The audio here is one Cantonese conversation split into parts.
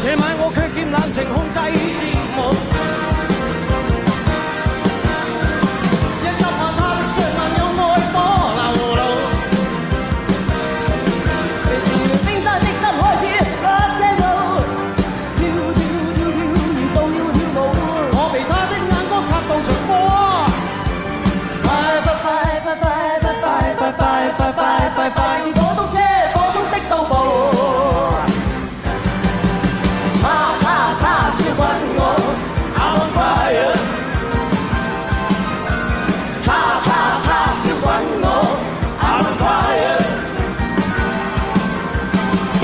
這晚我卻見冷靜控制節目。一今晚他的雙眼有愛火流露，隨住冰山的心開始發聲舞，跳跳跳跳，熱到要跳舞。我被他的眼光擦到着火。快快快快快快快快快快快快快！火速車，火速的到步。他燒滾我，I'm on fire。他燒滾我，I'm on fire。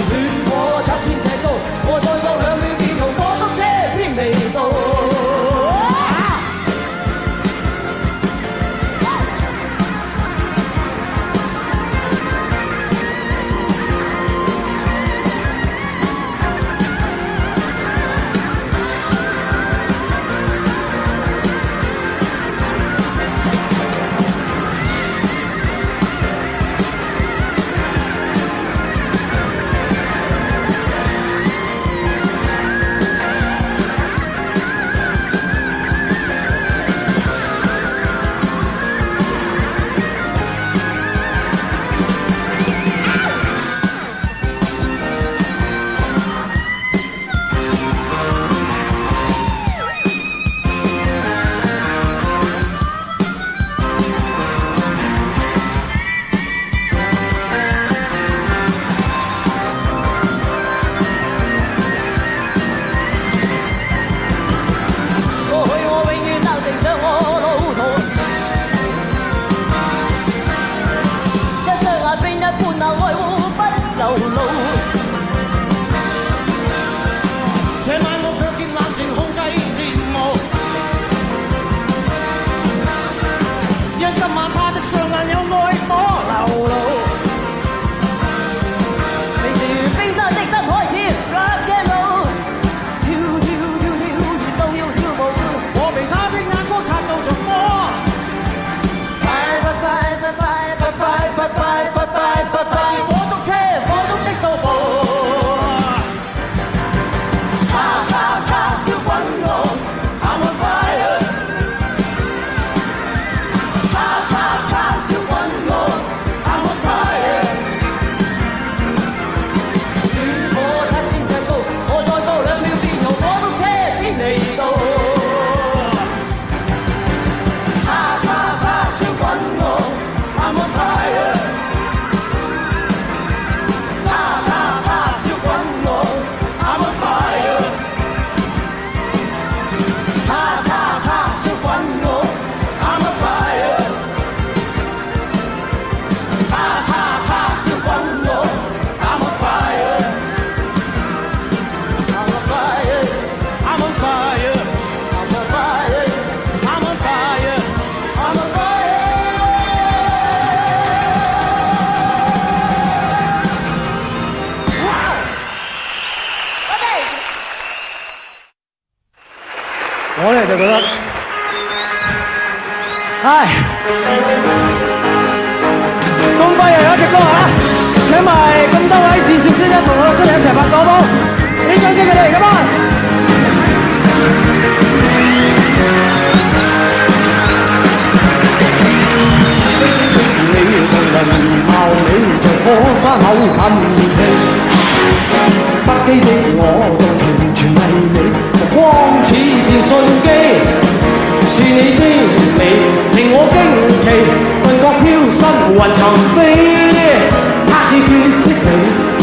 亂過7000尺高，我再過2秒變紅，火速車偏未到。我咧就覺得，唉，咁快又有一隻歌啊！請埋咁多位電視先生同我出嚟一齊拍檔好？俾掌聲佢哋，咁啊！你同人貌美像火山口噴氣，不羈的我動情全係你。光似電訊機，是你的美令我驚奇，頓覺飄身雲層飛，刻意結識你，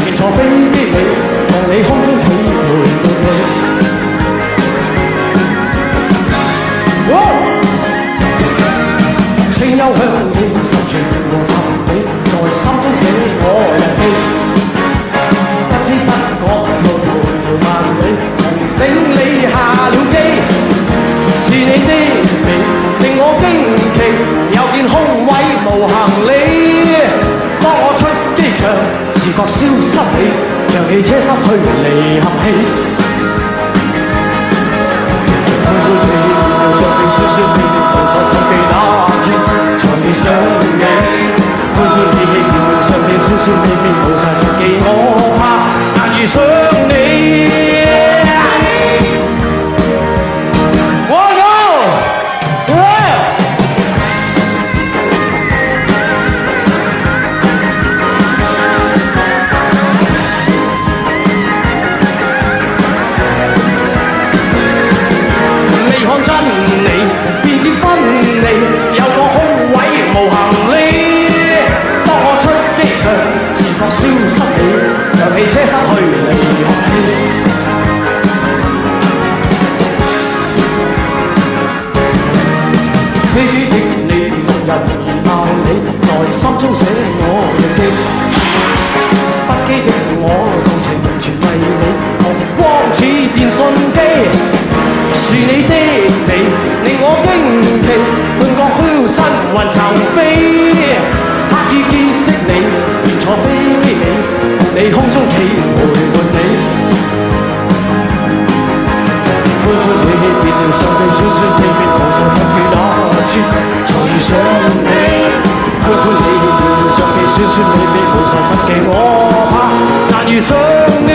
連坐飛機裏，同你空中企陪伴你。聲優響起，十全和十美，在心中寫我日記。不知不覺路遙萬里。醒你下了機，是你的美令我驚奇，又見空位無行李，當我出機場，自覺消失你，像汽車失去離合器。歡歡喜喜路上並説説你，無所心記那次才未想你。歡歡喜喜路上並説説你，無晒實記我怕難遇上你。中寫我日記，不羈的我動情全為你，目光似電訊機，是你的美令我驚奇，頓覺飄身雲層飛，刻意見識你，連坐飛你，你空中企陪伴你，歡歡喜喜別了上帝，酸酸甜甜無常失與那處才遇上你，歡歡喜喜別了上帝，酸酸美美無常失嘅我怕難遇上你。